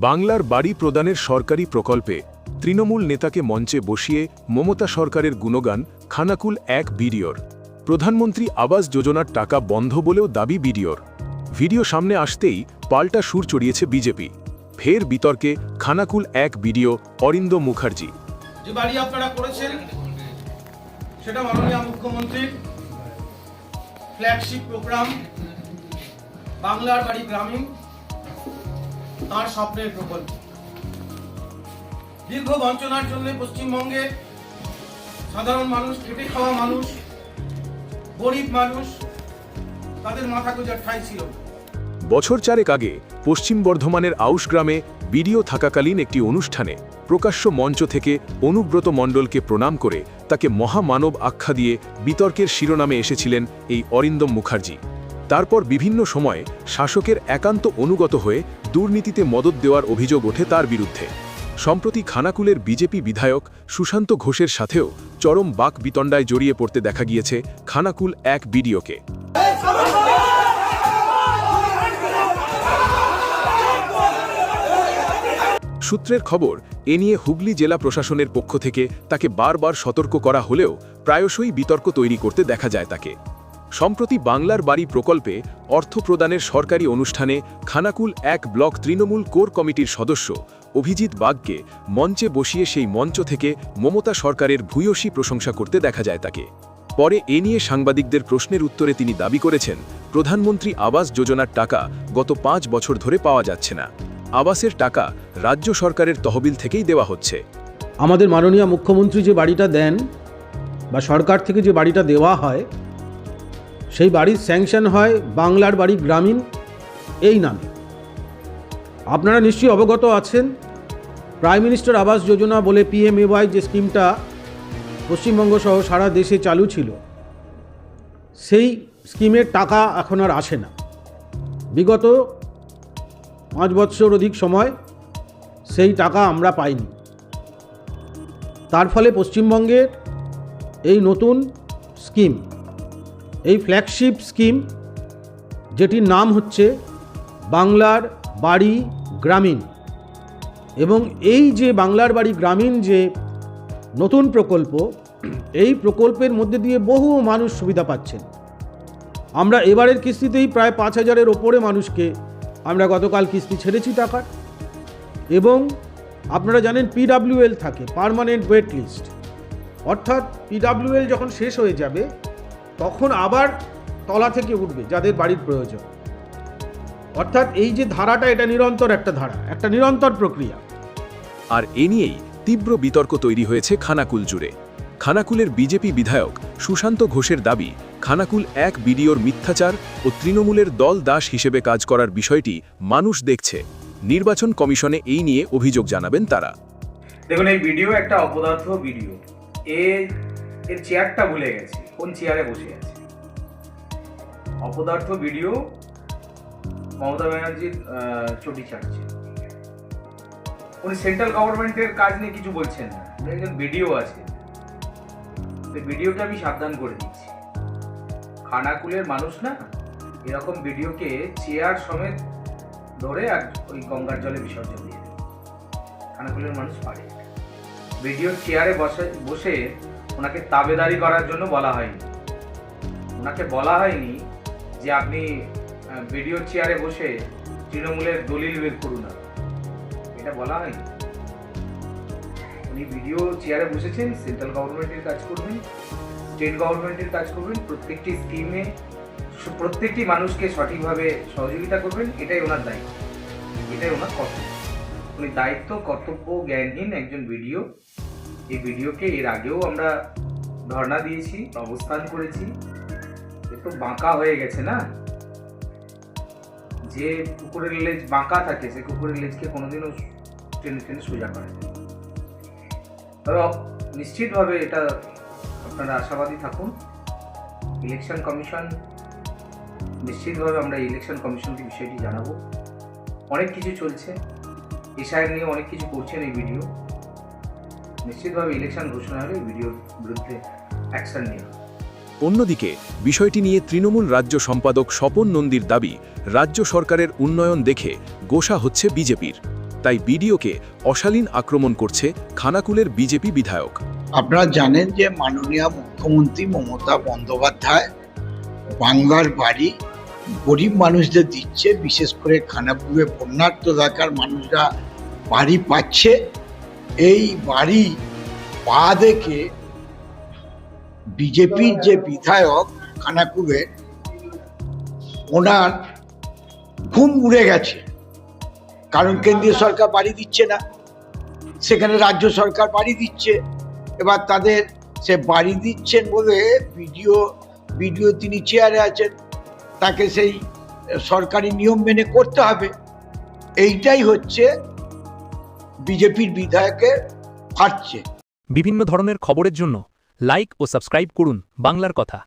বাংলার বাড়ি প্রদানের সরকারি প্রকল্পে তৃণমূল নেতাকে মঞ্চে বসিয়ে মমতা সরকারের গুণগান খানাকুল এক বিডিওর। প্রধানমন্ত্রী আবাস যোজনার টাকা বন্ধ বলেও দাবি বিডিওর। ভিডিও সামনে আসতেই পাল্টা সুর চড়িয়েছে বিজেপি। ফের বিতর্কে খানাকুল এক বিডিও অরিন্দম মুখার্জি। যে বাড়ি আপনারা করেছেন সেটা মাননীয় মুখ্যমন্ত্রীর ফ্ল্যাগশিপ প্রোগ্রাম বাংলার বাড়ি গ্রামীণ, তার স্বপ্নের প্রকল্প। দীর্ঘ বঞ্চনার জন্য পশ্চিমবঙ্গে সাধারণ মানুষ, খেটে খাওয়া মানুষ, গরিব মানুষ, তাদের মাথা গোঁজার ঠাঁই ছিল। বছর চারেক আগে পশ্চিম বর্ধমানের আউশ গ্রামে বিডিও থাকাকালীন একটি অনুষ্ঠানে প্রকাশ্য মঞ্চ থেকে অনুব্রত মণ্ডলকে প্রণাম করে তাকে মহামানব আখ্যা দিয়ে বিতর্কের শিরোনামে এসেছিলেন এই অরিন্দম মুখার্জি। তারপর বিভিন্ন সময়ে শাসকের একান্ত অনুগত হয়ে দুর্নীতিতে মদত দেওয়ার অভিযোগ ওঠে তার বিরুদ্ধে। সম্প্রতি খানাকুলের বিজেপি বিধায়ক সুশান্ত ঘোষের সাথেও চরম বাক বিতণ্ডায় জড়িয়ে পড়তে দেখা গিয়েছে খানাকুল এক বিডিওকে। সূত্রের খবর, এ নিয়ে হুগলি জেলা প্রশাসনের পক্ষ থেকে তাকে বারবার সতর্ক করা হলেও প্রায়শই বিতর্ক তৈরি করতে দেখা যায় তাকে। সম্প্রতি বাংলার বাড়ি প্রকল্পে অর্থ প্রদানের সরকারি অনুষ্ঠানে খানাকুল এক ব্লক তৃণমূল কোর কমিটির সদস্য অভিজিৎ বাগকে মঞ্চে বসিয়ে সেই মঞ্চ থেকে মমতা সরকারের ভূয়সী প্রশংসা করতে দেখা যায় তাকে। পরে এ নিয়ে সাংবাদিকদের প্রশ্নের উত্তরে তিনি দাবি করেছেন, প্রধানমন্ত্রী আবাস যোজনার টাকা গত 5 বছর ধরে পাওয়া যাচ্ছে না। আবাসের টাকা রাজ্য সরকারের তহবিল থেকেই দেওয়া হচ্ছে। আমাদের মাননীয় মুখ্যমন্ত্রী যে বাড়িটা দেন বা সরকার থেকে যে বাড়িটা দেওয়া হয়, সেই বাড়ির স্যাংশন হয় বাংলার বাড়ি গ্রামীণ এই নামে। আপনারা নিশ্চয়ই অবগত আছেন, প্রাইম মিনিস্টার আবাস যোজনা বলে PMAY যে স্কিমটা পশ্চিমবঙ্গ সহ সারা দেশে চালু ছিল, সেই স্কিমের টাকা এখন আর আসে না। বিগত 5 বছর অধিক সময় সেই টাকা আমরা পাইনি। তার ফলে পশ্চিমবঙ্গের এই নতুন স্কিম, এই ফ্ল্যাগশিপ স্কিম, যেটির নাম হচ্ছে বাংলার বাড়ি গ্রামীণ, এবং এই যে বাংলার বাড়ি গ্রামীণ যে নতুন প্রকল্প, এই প্রকল্পের মধ্যে দিয়ে বহু মানুষ সুবিধা পাচ্ছেন। আমরা এবারের কিস্তিতেই প্রায় 5,000-এর ওপরে মানুষকে আমরা গতকাল কিস্তি ছেড়েছি টাকার। এবং আপনারা জানেন PWL থাকে, পার্মানেন্ট ওয়েট লিস্ট, অর্থাৎ PWL যখন শেষ হয়ে যাবে তখন আবার তলা থেকে উঠবে যাদের বাড়ির প্রয়োজন। অর্থাৎ এই যে ধারাটা, এটা নিরন্তর একটা ধারা, একটা নিরন্তর প্রক্রিয়া। আর এ নিয়েই তীব্র বিতর্ক তৈরি হয়েছে খানাকুল জুড়ে। খানাকুলের বিজেপি বিধায়ক সুশান্ত ঘোষের দাবি, খানাকুল এক বিডিওর মিথ্যাচার ও তৃণমূলের দল দাস হিসেবে কাজ করার বিষয়টি মানুষ দেখছে। নির্বাচন কমিশনে এই নিয়ে অভিযোগ জানাবেন তারা। দেখুন, এই ভিডিও একটা অপদার্থ ভিডিও। এর চেয়ারটা ভুলে গেছে, কোন চেয়ারে বসে আছে। অপদার্থ ভিডিও মমতা ব্যানার্জির চটি চাটছে। উনি সেন্ট্রাল গভর্নমেন্টের কাজ নিয়ে কিছু বলছেন না, একজন ভিডিও আছে। ভিডিওকে আমি সাবধান করে দিচ্ছি, খানাকুলের মানুষ না এরকম ভিডিওকে চেয়ার সমেত ধরে আর ওই গঙ্গার জলে বিসর্জন দিয়ে দেবে। খানাকুলের মানুষ পারে। ভিডিওর চেয়ারে বসে ওনাকে তাবেদারি করার জন্য বলা হয়নি। ওনাকে বলা হয়নি যে আপনি ভিডিওর চেয়ারে বসে তৃণমূলের দলিল বের করুন না, এটা বলা হয়নি। উনি ভিডিও চেয়ারে বসেছেন, সেন্ট্রাল গভর্নমেন্টের কাজ করবেন, স্টেট গভর্নমেন্টের কাজ করবেন, প্রত্যেকটি স্কিমে প্রত্যেকটি মানুষকে সঠিকভাবে সহযোগিতা করবেন। এটাই ওনার দায়িত্ব, এটাই ওনার কর্তব্য। উনি দায়িত্ব কর্তব্য জ্ঞানহীন একজন ভিডিও। এই ভিডিওকে এর আগেও আমরা ধর্ণা দিয়েছি, অবস্থান করেছি। একটু বাঁকা হয়ে গেছে না, যে কুকুরের লেজ বাঁকা থাকে সে কুকুরের লেজকে কোনোদিনও টেনে টেনে সোজা করে না। তবে নিশ্চিতভাবে এটা আপনারা আশাবাদী থাকুন। ইলেকশন কমিশন নিশ্চিতভাবে, আমরা ইলেকশন কমিশনকে বিষয়টি জানাবো। অনেক কিছু চলছে, এসআইআর নিয়ে অনেক কিছু করছেন এই ভিডিও। নিশ্চিতভাবে ইলেকশন ঘোষণা হলে এই ভিডিওর বিরুদ্ধে অ্যাকশন নেওয়া। অন্যদিকে বিষয়টি নিয়ে তৃণমূল রাজ্য সম্পাদক স্বপন নন্দীর দাবি, রাজ্য সরকারের উন্নয়ন দেখে গোসা হচ্ছে বিজেপির। তাই বিডিওকে অশালীন আক্রমণ করছে খানাকুলের বিজেপি বিধায়ক। আপনারা জানেন যে মাননীয় মুখ্যমন্ত্রী মমতা বন্দ্যোপাধ্যায় বাংলার বাড়ি গরিব মানুষদের দিচ্ছে, বিশেষ করে খানাকুলে বন্যার্ত এলাকার মানুষরা বাড়ি পাচ্ছে। এই বাড়ি পা দেখে বিজেপির যে বিধায়ক খানাকুলে, ওনার ঘুম উড়ে গেছে। কারণ কেন্দ্রীয় সরকার বাড়ি দিচ্ছে না, সেখানে রাজ্য সরকার বাড়ি দিচ্ছে। এবার তাদের সে বাড়ি দিচ্ছেন বলে ভিডিও তিনি চেয়ারে আছেন, তাকে সেই সরকারি নিয়ম মেনে করতে হবে। এইটাই হচ্ছে বিজেপির বিধায়কের ফাটছে। বিভিন্ন ধরনের খবরের জন্য লাইক ও সাবস্ক্রাইব করুন বাংলার কথা।